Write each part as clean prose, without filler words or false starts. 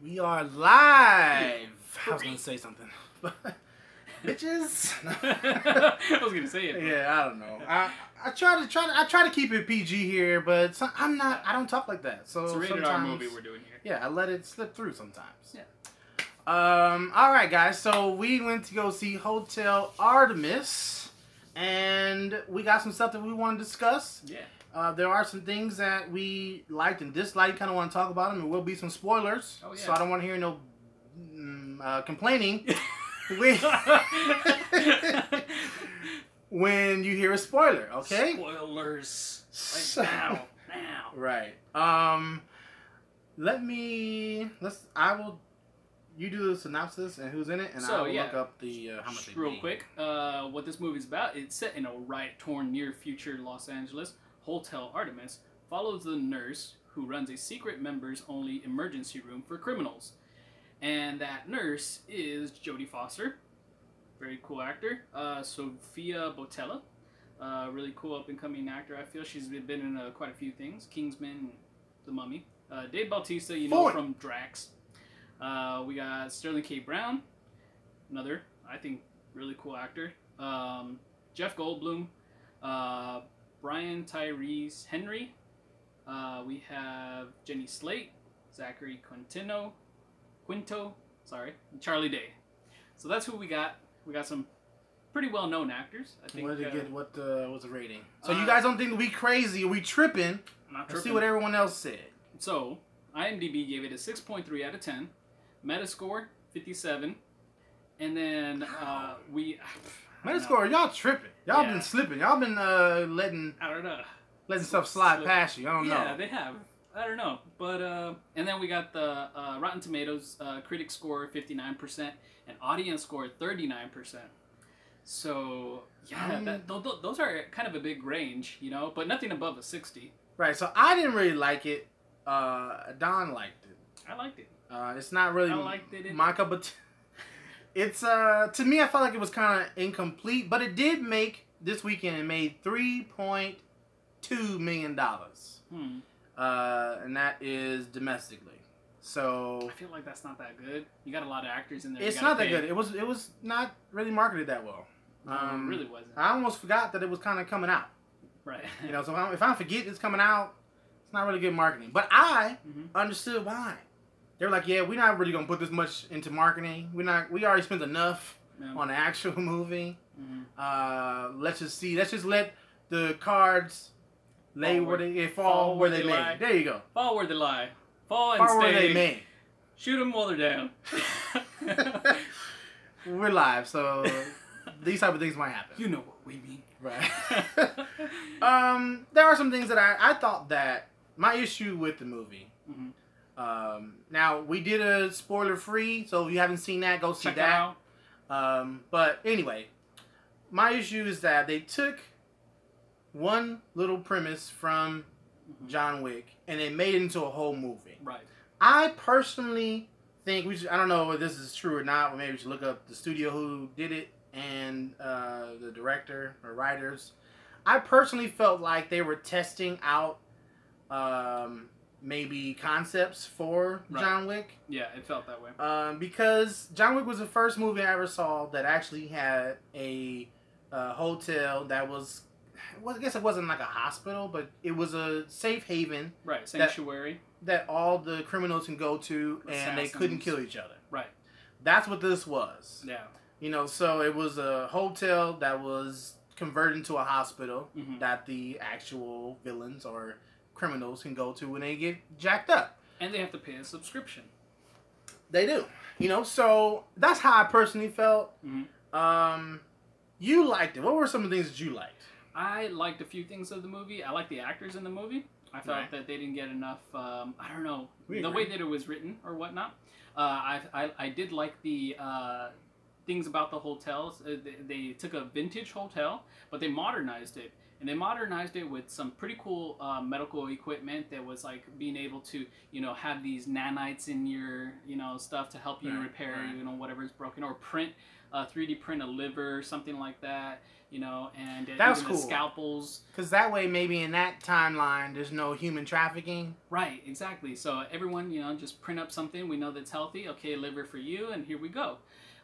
We are live. I was gonna say something, bitches. I was gonna say it. Yeah, I don't know. I try to keep it PG here, but I'm not. I don't talk like that. So it's a rated R movie we're doing here. Yeah, I let it slip through sometimes. Yeah. All right, guys. So we went to go see Hotel Artemis, and we got some stuff that we want to discuss. Yeah. There are some things that we liked and disliked. Kind of want to talk about them. There will be some spoilers. Oh, yeah. So I don't want to hear no complaining when you hear a spoiler. Okay. Spoilers. Right now. Right. You do the synopsis and who's in it, and I will look up the how much they real quick. What this movie's about? It's set in a riot-torn near-future Los Angeles. Hotel Artemis follows the nurse who runs a secret members-only emergency room for criminals. And that nurse is Jodie Foster. Very cool actor. Sofia Boutella. Really cool up-and-coming actor, I feel. She's been in quite a few things. Kingsman, The Mummy. Dave Bautista, from Drax. We got Sterling K. Brown. Another, I think, really cool actor. Jeff Goldblum. Brian Tyrese Henry. We have Jenny Slate, Zachary Quinto, and Charlie Day. So that's who we got. We got some pretty well-known actors. I think. What did it get? What was the rating? So you guys don't think we crazy? We tripping? I'm not tripping. Let's see what everyone else said. So IMDb gave it a 6.3 out of 10. Metascore 57, and then Metascore, y'all tripping. Y'all been slipping. Y'all been letting stuff slide past you. I don't know. Yeah, they have. I don't know. But and then we got the Rotten Tomatoes critic score 59% and audience score 39%. So yeah, those are kind of a big range, but nothing above a 60. Right. So I didn't really like it. Don liked it. I liked it. It's not really my cup of tea. It's to me, I felt like it was kind of incomplete, but it did make this weekend. It made $3.2 million, and that is domestically. So I feel like that's not that good. You got a lot of actors in there. It's not that good. It was not really marketed that well. No, it really wasn't. I almost forgot that it was kind of coming out. Right. So if I forget it's coming out, it's not really good marketing. But I understood why. They were like, yeah, we're not really gonna put this much into marketing. We already spent enough on the actual movie. Let's just let the cards fall where they lay. There you go. Fall where they lie. Fall stay. Where they may. Shoot them while they're down. We're live, so these type of things might happen. You know what we mean, right? There are some things that I thought that my issue with the movie. Now we did a spoiler free, so if you haven't seen that, go see that. But anyway, my issue is that they took one little premise from John Wick and they made it into a whole movie. Right. I personally think I don't know if this is true or not, but maybe we should look up the studio who did it and the director or writers. I personally felt like they were testing out maybe concepts for John Wick. Yeah, it felt that way. Because John Wick was the first movie I ever saw that actually had a hotel that was, I guess it wasn't like a hospital, but it was a safe haven. Right, sanctuary. That all the criminals can go to and they couldn't kill each other. Right. That's what this was. Yeah. So it was a hotel that was converted into a hospital that the actual villains or criminals can go to when they get jacked up. And they have to pay a subscription. They do. So that's how I personally felt. You liked it. What were some of the things that you liked? I liked a few things of the movie. I liked the actors in the movie. I felt that they didn't get enough, I don't know, the way that it was written or whatnot. I did like the things about the hotels. They took a vintage hotel, but they modernized it. And they modernized it with some pretty cool medical equipment that was like being able to, you know, have these nanites in your, you know, stuff to help you repair, you know, whatever's broken, or 3D print a liver, something like that, you know, and that was even cool. The scalpels. Because that way, maybe in that timeline, there's no human trafficking. Right, exactly. So everyone, you know, just print up something we know that's healthy. Okay, liver for you, and here we go.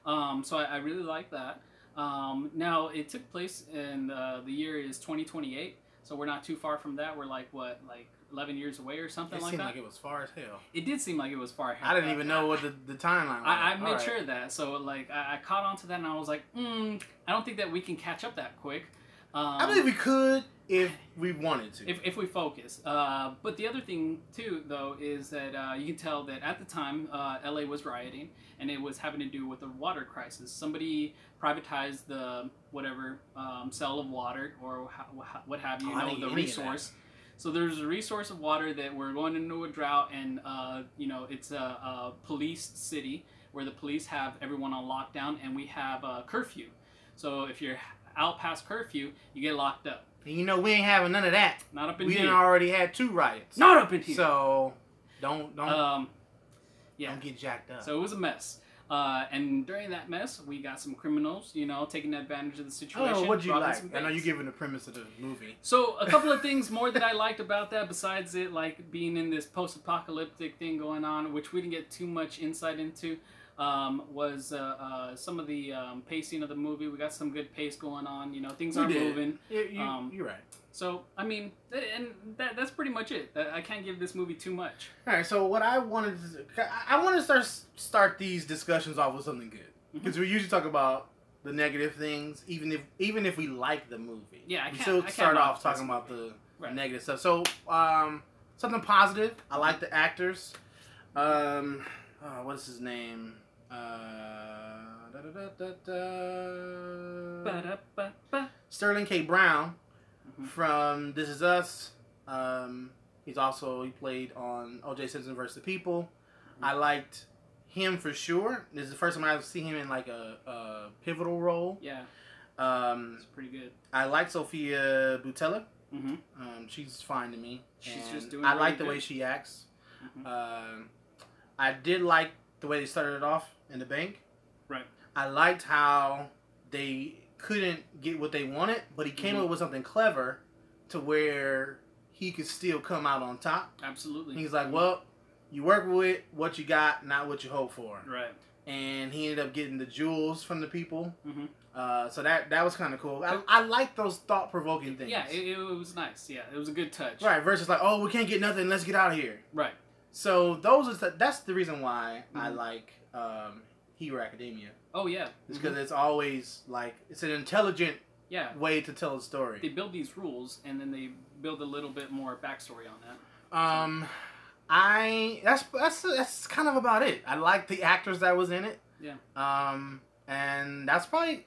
So I really like that. Now, it took place in the year is 2028, so we're not too far from that. We're like, what, like 11 years away or something like that? It seemed like it was far as hell. It did seem like it was far. I didn't even know what the timeline was. I made sure of that. So, like, I caught on to that, and I was like, I don't think that we can catch up that quick. I believe we could if we wanted to. If we focus. But the other thing, too, though, is that you can tell that at the time, LA was rioting, and it was having to do with the water crisis. Somebody privatized the whatever cell of water or what have you, the resource. So there's a resource of water that we're going into a drought, and you know, it's a policed city where the police have everyone on lockdown, and we have a curfew. So if you're out past curfew, you get locked up. And you know, we ain't having none of that. Not up in here. We done already had 2 riots. Not up in here. So don't yeah, don't get jacked up. So it was a mess. And during that mess, we got some criminals, you know, taking advantage of the situation. Oh, what'd you like? I know you're giving the premise of the movie. So a couple of things more that I liked about that, besides it like being in this post-apocalyptic thing going on, which we didn't get too much insight into, was some of the pacing of the movie. We got some good pace going on. You know, things are moving. You're right. So, I mean, and that's pretty much it. I can't give this movie too much. All right, so what I wanted to start these discussions off with something good. Because we usually talk about the negative things, even if we like the movie. Yeah, we still start off talking about the negative stuff. So, something positive. I like the actors. What is his name? Sterling K. Brown from This Is Us. He played on O.J. Simpson vs. the People. I liked him for sure. This is the first time I've seen him in like a pivotal role. Yeah. It's pretty good. I like Sophia Boutella. She's fine to me. She's just doing. I like the way she acts. I did like the way they started it off in the bank. Right. I liked how they couldn't get what they wanted, but he came up with something clever to where he could still come out on top. Absolutely. He's like, well, you work with what you got, not what you hope for. Right. And he ended up getting the jewels from the people. So that was kind of cool. I like those thought-provoking things. Yeah, it was nice. Yeah, it was a good touch. Right, versus like, oh, we can't get nothing, let's get out of here. Right. So that's the reason why I like Hero Academia. Oh yeah, it's because it's always like it's an intelligent way to tell a story. They build these rules and then they build a little bit more backstory on that. That's kind of about it. I like the actors that was in it. Yeah. And that's probably.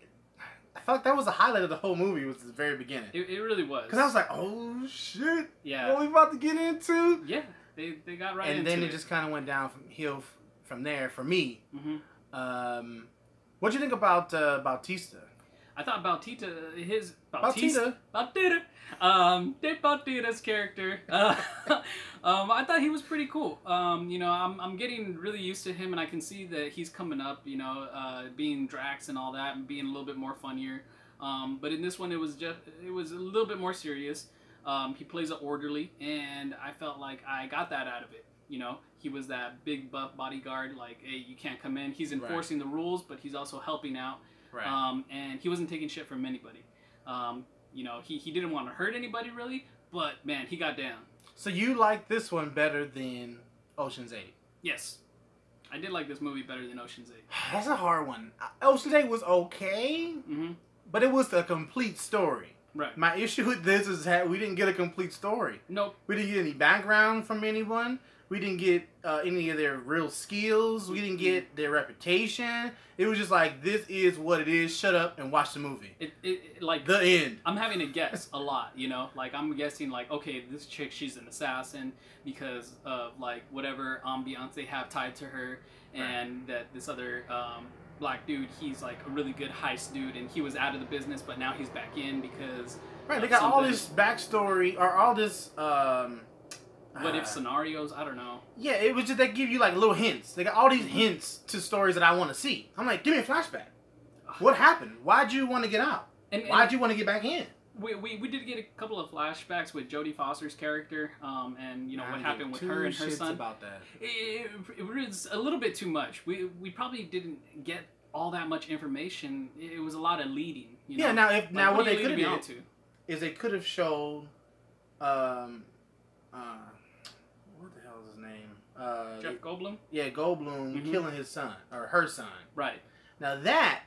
I felt like that was the highlight of the whole movie. Was the very beginning. It really was. Because I was like, oh shit. Yeah. What we about to get into? Yeah. They got right into it. And then it just kind of went down from there for me. What'd you think about Bautista? I thought Dave Bautista's character. I thought he was pretty cool. You know, I'm getting really used to him, and I can see that he's coming up. You know, being Drax and all that, and being a little bit more funnier. But in this one, it was a little bit more serious. He plays an orderly, and I felt like I got that out of it. You know, he was that big buff bodyguard, like, hey, you can't come in. He's enforcing the rules, but he's also helping out. Right. And he wasn't taking shit from anybody. You know, he didn't want to hurt anybody, really, but, man, he got down. So you like this one better than Ocean's 8? Yes. I did like this movie better than Ocean's 8. That's a hard one. Ocean's 8 was okay, but it was a complete story. Right. My issue with this is that we didn't get a complete story. Nope. We didn't get any background from anyone. We didn't get any of their real skills. We didn't get their reputation. It was just like, this is what it is. Shut up and watch the movie. Like the end. I'm having to guess a lot, you know? Like, I'm guessing, like, okay, this chick, she's an assassin because of, like, whatever ambiance they have tied to her. And that this other black dude, he's, like, a really good heist dude. And he was out of the business, but now he's back in because Right, they got all this backstory or all this what if scenarios? I don't know. Yeah, it was just they give you like little hints. They got all these hints to stories that I want to see. I'm like, give me a flashback. What happened? Why'd you want to get out? And why'd you want to get back in? We did get a couple of flashbacks with Jodie Foster's character, and you know what happened with her and her son. About that. It was a little bit too much. We probably didn't get all that much information. It was a lot of leading. You know? Yeah. Now what they could have done is they could have showed, what the hell is his name? Jeff Goldblum. Yeah, Goldblum killing his son or her son. Right. Now that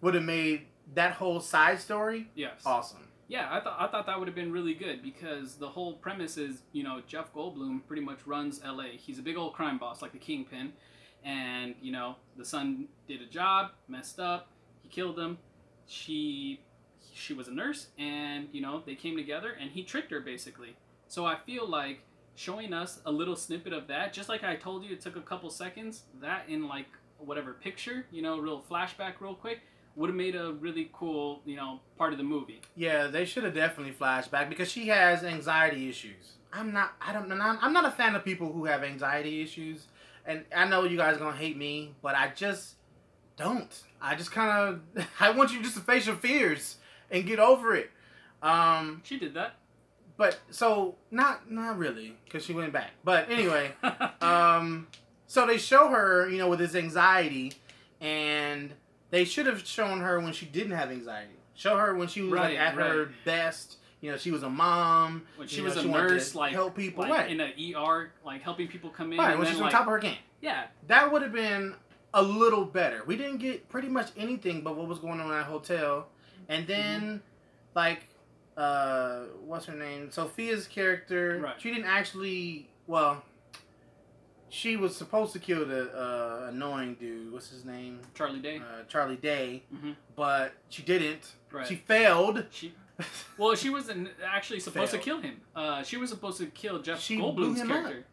would have made that whole side story awesome. Yeah, I thought that would have been really good because the whole premise is, you know, Jeff Goldblum pretty much runs LA. He's a big old crime boss like the Kingpin, and you know the son did a job, messed up, he killed him. She was a nurse, and you know they came together, and he tricked her basically. So I feel like showing us a little snippet of that, just like I told you, it took a couple seconds. That in like whatever picture, you know, real flashback, real quick. Would have made a really cool, you know, part of the movie. Yeah, they should have definitely flashed back because she has anxiety issues. I'm not a fan of people who have anxiety issues, and I know you guys are gonna hate me, but I just don't. I just kind of I want you just to face your fears and get over it. She did that, but so not really because she went back. But anyway, so they show her, you know, with this anxiety and. They should have shown her when she didn't have anxiety. Show her when she was like at her best. You know, she was a mom. When she was a nurse, like help people, like in an ER, like helping people come in. Right, and when then, she's on top of her game. Yeah, that would have been a little better. We didn't get pretty much anything but what was going on in that hotel, and then like, what's her name? Sophia's character. Right. She didn't actually. Well. She was supposed to kill the annoying dude. What's his name? Charlie Day. Charlie Day. But she didn't. Right. She failed. She wasn't actually supposed to kill him. She was supposed to kill Jeff Goldblum's character.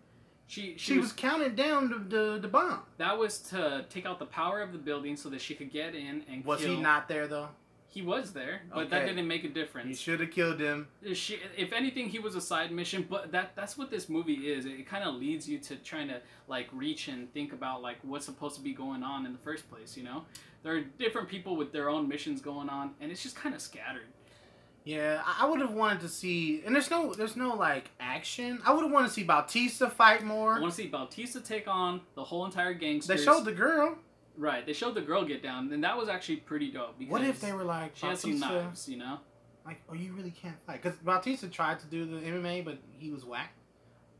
She was counting down the bomb. That was to take out the power of the building so that she could get in and kill. Was he not there though? He was there, but that didn't make a difference. You should have killed him. If anything, he was a side mission, but that's what this movie is. It kind of leads you to trying to like reach and think about like what's supposed to be going on in the first place, you know? There are different people with their own missions going on, and it's just kind of scattered. Yeah, I would have wanted to see, and there's no like action. I would have wanted to see Bautista fight more. I want to see Bautista take on the whole entire gangsters. They showed the girl. Right, they showed the girl get down, and that was actually pretty dope. Because what if they were like, she had some knives, you know? Like, oh, you really can't fight. Because Bautista tried to do the MMA, but he was whack.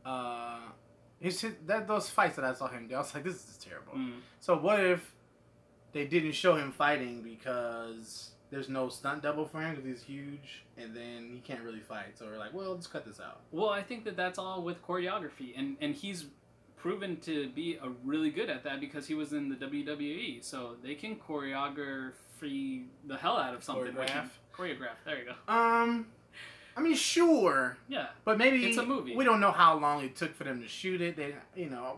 Those fights that I saw him do, I was like, this is terrible. So what if they didn't show him fighting because there's no stunt double for him because he's huge, and then he can't really fight. So we're like, well, let's cut this out. Well, I think that's all with choreography, and he's proven to be really good at that because he was in the WWE, so they can choreography the hell out of something. Choreograph. There you go. I mean, sure. Yeah. But maybe it's a movie. We don't know how long it took for them to shoot it.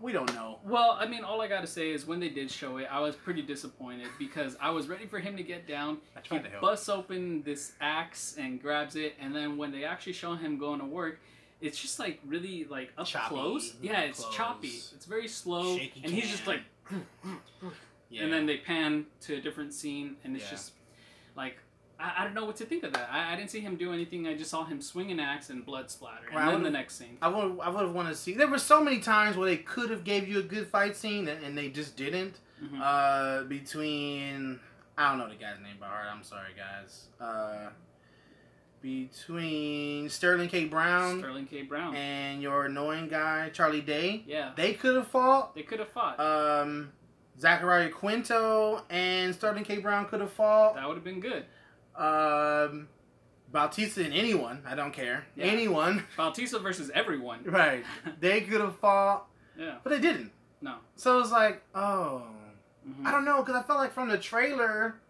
We don't know. Well, I mean, all I gotta say is when they did show it, I was pretty disappointed because I was ready for him to get down. He busts open this axe and grabs it, and then when they actually show him going to work, it's just like really like up close. Yeah, it's choppy. It's very slow, shaky and he's just like, yeah. And then they pan to a different scene, and it's just like I don't know what to think of that. I didn't see him do anything. I just saw him swing an axe and blood splatter, and then the next scene. I would have wanted to see. There were so many times where they could have gave you a good fight scene, and they just didn't. Between I don't know the guy's name by heart. I'm sorry, guys. Between Sterling K. Brown and your annoying guy, Charlie Day. Yeah. They could have fought. Zachariah Quinto and Sterling K. Brown could have fought. That would have been good. Bautista and anyone. I don't care. Yeah. Anyone. Bautista versus everyone. Right. They could have fought. Yeah. But they didn't. No. So it was like, oh. I don't know, because I felt like from the trailer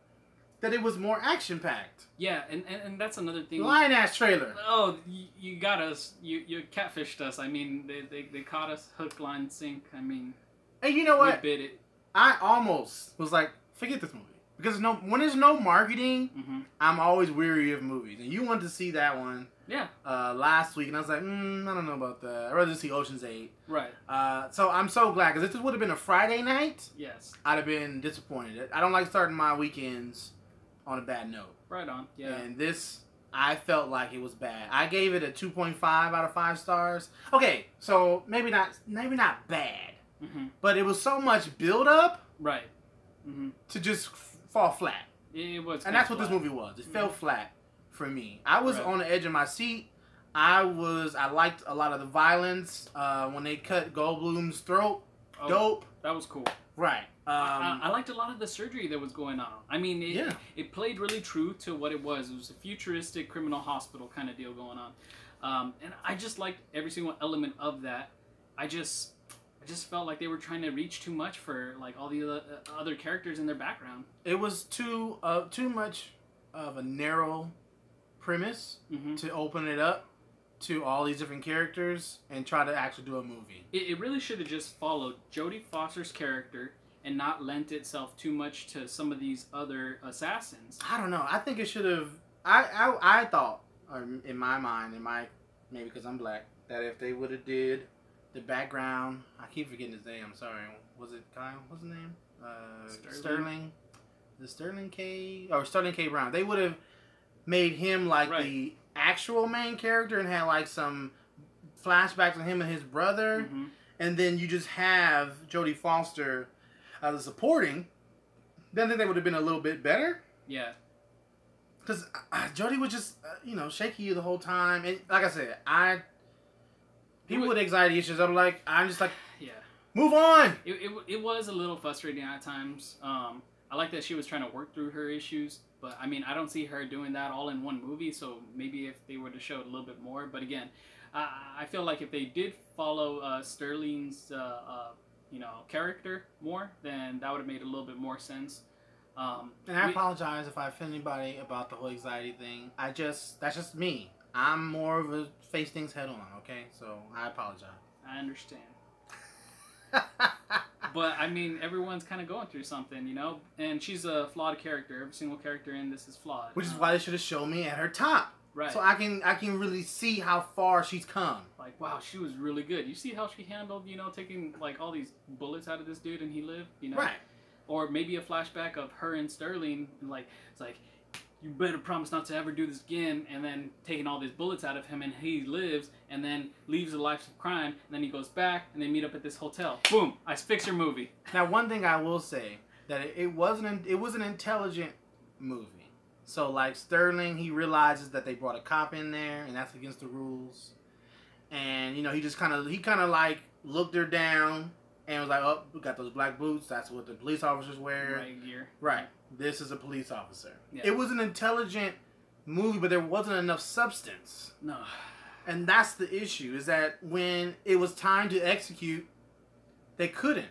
that it was more action-packed. Yeah, and that's another thing. Lion-ass trailer. Oh, you got us. You catfished us. I mean, they caught us hook, line, sink. I mean... And you know what? We bit it. I almost was like, forget this movie. Because when there's no marketing, mm-hmm. I'm always weary of movies. And you wanted to see that one last week, and I was like, I don't know about that. I'd rather see Ocean's 8. Right. So I'm so glad, because if this would have been a Friday night, yes, I'd have been disappointed. I don't like starting my weekends on a bad note. Right on, yeah. And this, I felt like it was bad. I gave it a 2.5 out of 5 stars. Okay, so maybe not bad, mm-hmm. but it was so much build up, right, mm-hmm. to just fall flat. It was, and that's what this movie was. It mm-hmm. fell flat for me. I was on the edge of my seat. I liked a lot of the violence when they cut Goldblum's throat. Oh, dope. That was cool. Right. I liked a lot of the surgery that was going on. I mean, it played really true to what it was. It was a futuristic criminal hospital kind of deal going on. And I just liked every single element of that. I just felt like they were trying to reach too much for like all the other characters in their background. It was too much of a narrow premise mm-hmm. to open it up to all these different characters and try to actually do a movie. It really should have just followed Jodie Foster's character and not lent itself too much to some of these other assassins. I don't know. I think it should have. I thought, or in my mind, maybe because I'm black, that if they would have did the background, I keep forgetting his name. I'm sorry. Was it Kyle? What's his name? Sterling. Sterling K. Brown. They would have made him like the actual main character and had like some flashbacks on him and his brother, mm-hmm. and then you just have Jodie Foster as a supporting. Then I think they would have been a little bit better. Yeah. Because Jodie was just shaky you the whole time, and like I said, people with anxiety issues, I'm just like, yeah, move on. It was a little frustrating at times. I like that she was trying to work through her issues, but I mean, I don't see her doing that all in one movie. So maybe if they were to show it a little bit more, but again, I feel like if they did follow Sterling's character more, then that would have made a little bit more sense. And I apologize if I offend anybody about the whole anxiety thing. That's just me. I'm more of a face things head on, okay? So I apologize. I understand. But I mean, everyone's kind of going through something, and she's a flawed character. Every single character in this is flawed. Which is why they should have shown me at her top. Right. So I can really see how far she's come. Like, wow, she was really good. You see how she handled, taking like all these bullets out of this dude and he lived, Right. Or maybe a flashback of her and Sterling, and like, it's like, you better promise not to ever do this again, and then taking all these bullets out of him, and he lives, and then leaves a life of crime, and then he goes back, and they meet up at this hotel. Boom! I fix your movie. Now, one thing I will say, that it was an intelligent movie. So, like, Sterling, he realizes that they brought a cop in there, and that's against the rules. And, he just kind of like, looked her down, and was like, oh, we got those black boots, that's what the police officers wear. Right gear. Right. This is a police officer. Yeah. It was an intelligent movie, but there wasn't enough substance. No. And that's the issue, is that when it was time to execute, they couldn't.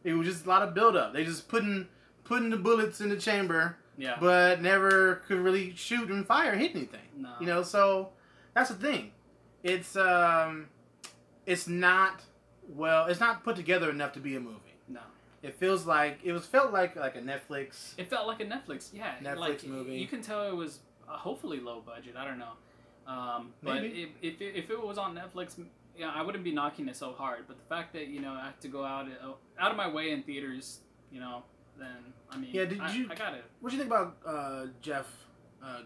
It was just a lot of buildup. They just putting the bullets in the chamber, but never could really shoot and fire and hit anything. No. So that's the thing. It's not put together enough to be a movie. No. It felt like a Netflix. It felt like a Netflix, yeah. Netflix movie. You can tell it was hopefully low budget. I don't know. Maybe. But if it was on Netflix, I wouldn't be knocking it so hard. But the fact that I have to go out of my way in theaters, then I mean, I got it. What do you think about Jeff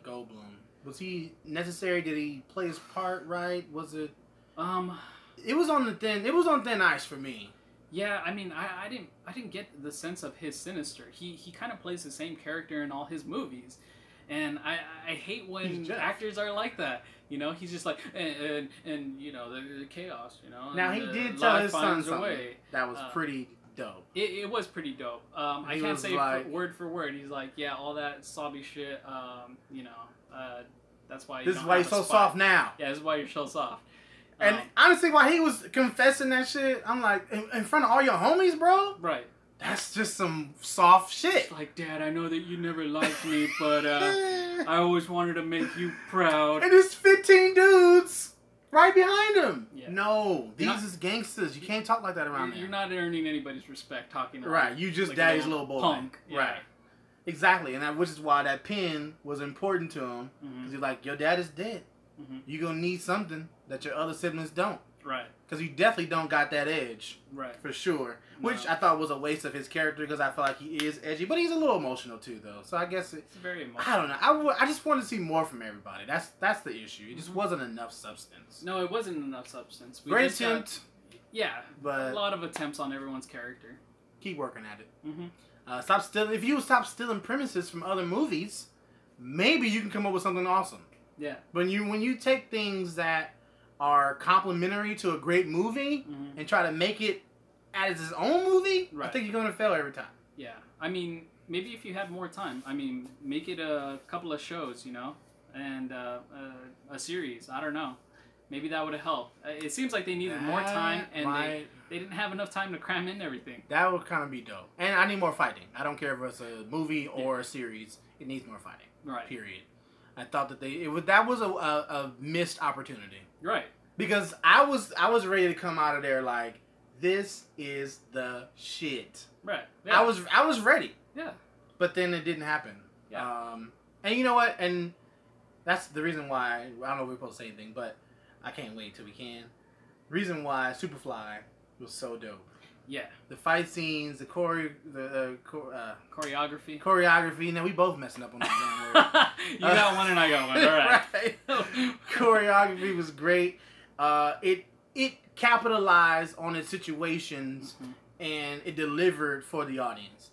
Goldblum? Was he necessary? Did he play his part right? Was it? It was on thin ice for me. Yeah, I mean, I didn't get the sense of his sinister. He kind of plays the same character in all his movies, and I hate when actors are like that. He's just like and the chaos. Now he did tell his son something that was pretty dope. It was pretty dope. I can't say word for word. He's like, yeah, all that sobby shit. That's why. This is why you're so soft now. Yeah, this is why you're so soft. And honestly, while he was confessing that shit, I'm like, in front of all your homies, bro? Right. That's just some soft shit. It's like, Dad, I know that you never liked me, but I always wanted to make you proud. And there's 15 dudes right behind him. Yeah. No, these is gangsters. You can't talk like that around there. You're not earning anybody's respect talking right, you just like daddy's little boy. Punk. Yeah. Right. Exactly, and which is why that pen was important to him. Because he's like, your dad is dead. You're going to need something that your other siblings don't. Right. Because you definitely don't got that edge. Right. For sure. No. Which I thought was a waste of his character because I feel like he is edgy. But he's a little emotional too, though. So I guess it's very emotional. I don't know. I just wanted to see more from everybody. That's the issue. It just wasn't enough substance. No, it wasn't enough substance. Great attempt. Yeah. But a lot of attempts on everyone's character. Keep working at it. Stop stealing. If you stop stealing premises from other movies, maybe you can come up with something awesome. Yeah. When you take things that are complementary to a great movie and try to make it as its own movie, I think you're going to fail every time. Yeah. I mean, maybe if you had more time, I mean, make it a couple of shows, you know, and a series. I don't know. Maybe that would have helped. It seems like they needed more time, and they didn't have enough time to cram in everything. That would kind of be dope. And I need more fighting. I don't care if it's a movie or a series. It needs more fighting. Right. Period. I thought that that was a missed opportunity. Right. Because I was ready to come out of there like, this is the shit. Right. Yeah. I was ready. Yeah. But then it didn't happen. Yeah. And you know what? And that's the reason why, I don't know if we're supposed to say anything, but I can't wait till we can. Reason why Superfly was so dope. Yeah. The fight scenes, the choreography. Now we both messing up on that damn word. You got one and I got one. All right. Right. Choreography was great. It capitalized on its situations and it delivered for the audience.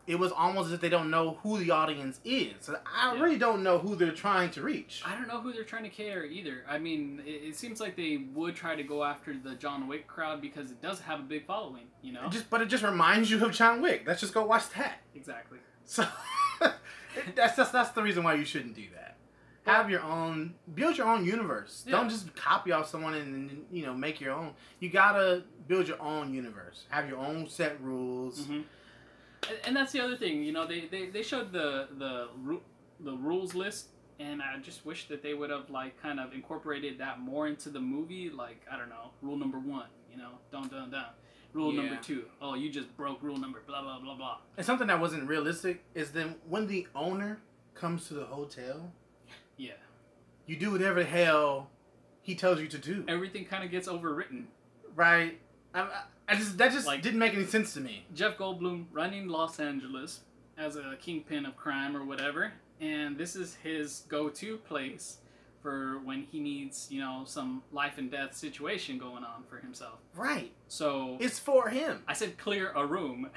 It was almost as if they don't know who the audience is. So I really don't know who they're trying to reach. I don't know who they're trying to cater either. I mean, it seems like they would try to go after the John Wick crowd because it does have a big following, you know? But it just reminds you of John Wick. Let's just go watch that. Exactly. So that's the reason why you shouldn't do that. Have your own, build your own universe. Yeah. Don't just copy off someone and make your own. You gotta build your own universe. Have your own set rules. And that's the other thing, you know, they showed the rules list, and I just wish that they would have like kind of incorporated that more into the movie. Like, I don't know, rule number 1, you know, don't. Rule number 2, oh, you just broke rule number blah blah blah blah. And something that wasn't realistic is then when the owner comes to the hotel, you do whatever the hell he tells you to do. Everything kind of gets overwritten, right? That just like, didn't make any sense to me. Jeff Goldblum running Los Angeles as a kingpin of crime or whatever, and this is his go-to place for when he needs, you know, some life and death situation going on for himself. Right. So it's for him. I said clear a room.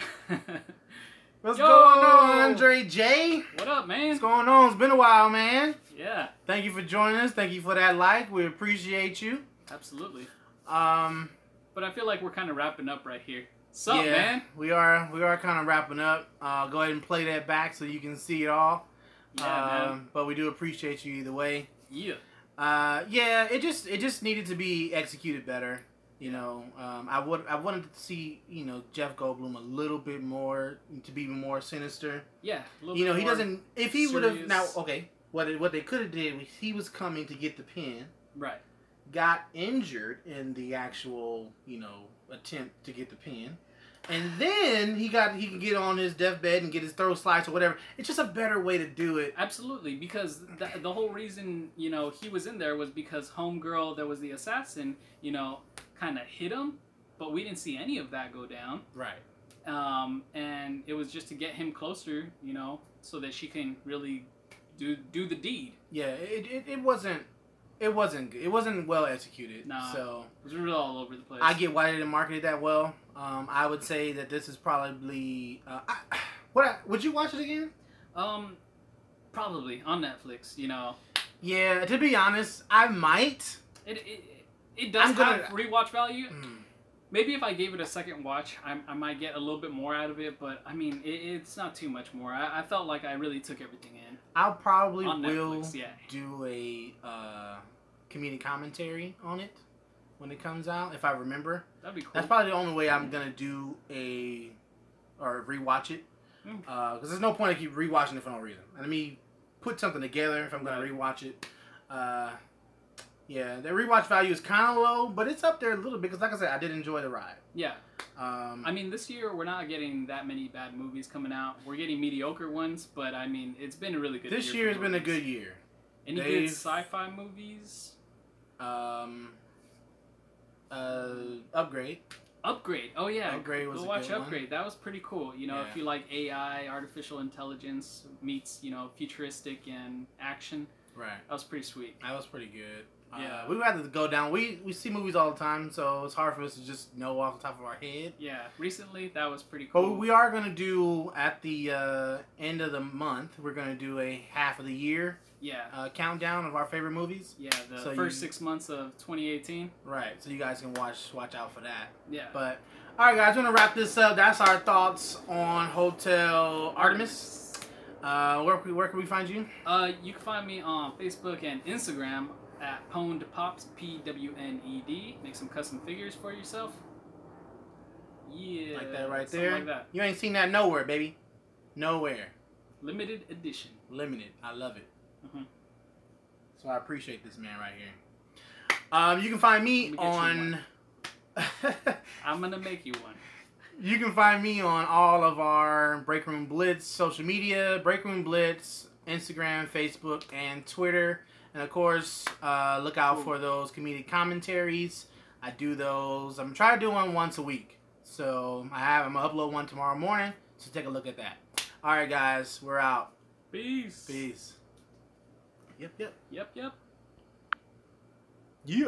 What's going on, Andre J? What up, man? What's going on? It's been a while, man. Yeah. Thank you for joining us. Thank you for that like. We appreciate you. Absolutely. But I feel like we're kind of wrapping up right here. Sup, man? We are kind of wrapping up. Go ahead and play that back so you can see it all. Yeah, man. But we do appreciate you either way. Yeah. Yeah. It just needed to be executed better. You know, I wanted to see, you know, Jeff Goldblum a little bit more, to be more sinister. Yeah. You know, he doesn't. If he would have now, okay, what they could have did was he was coming to get the pen. Right. Got injured in the actual, you know, attempt to get the pen, and then he can get on his deathbed and get his throat sliced or whatever. It's just a better way to do it. Absolutely, because the whole reason, you know, he was in there was because homegirl that was the assassin, you know, kind of hit him, but we didn't see any of that go down. Right. And it was just to get him closer, you know, so that she can really do the deed. Yeah, it wasn't well executed. No, so it was really all over the place. I get why they didn't market it that well. I would say that this is probably would you watch it again? Probably on Netflix. You know. Yeah, to be honest, I might. It does have rewatch value. Maybe if I gave it a second watch, I might get a little bit more out of it. But I mean, it's not too much more. I felt like I really took everything in. I'll probably on will Netflix, do a comedic commentary on it when it comes out, if I remember. That'd be cool. That's probably the only way I'm gonna do or rewatch it. Because there's no point in keep rewatching it for no reason. Let me put something together if I'm gonna rewatch it. Yeah, the rewatch value is kind of low, but it's up there a little bit because, like I said, I did enjoy the ride. Yeah. I mean, this year we're not getting that many bad movies coming out. We're getting mediocre ones, but I mean, it's been a really good year. This year has been a good year. Any good sci-fi movies? Upgrade. Upgrade. Oh yeah, Upgrade was go a watch good Upgrade. one. That was pretty cool. You know, if you like AI, artificial intelligence meets futuristic and action. Right. That was pretty sweet. That was pretty good. Yeah. We had to go down. We see movies all the time, so it's hard for us to just know off the top of our head. Yeah. Recently, that was pretty cool. But we are gonna do at the end of the month. We're gonna do a half of the year. Yeah. Countdown of our favorite movies. Yeah, the first 6 months of 2018. Right, so you guys can watch out for that. Yeah. But all right, guys, we're gonna wrap this up. That's our thoughts on Hotel Artemis. Where can we find you? You can find me on Facebook and Instagram at Pwned Pops, PWNED. Make some custom figures for yourself. Yeah. Like that right there. Like that. You ain't seen that nowhere, baby. Nowhere. Limited edition. Limited. I love it. Mm-hmm. So I appreciate this man right here. You can find me on... I'm going to make you one. You can find me on all of our Break Room Blitz social media. Break Room Blitz, Instagram, Facebook, and Twitter. And of course, look out for those comedic commentaries. I do those. I'm trying to do one once a week. So I'm going to upload one tomorrow morning. So take a look at that. All right, guys. We're out. Peace. Peace. Yep. Yep. Yeah.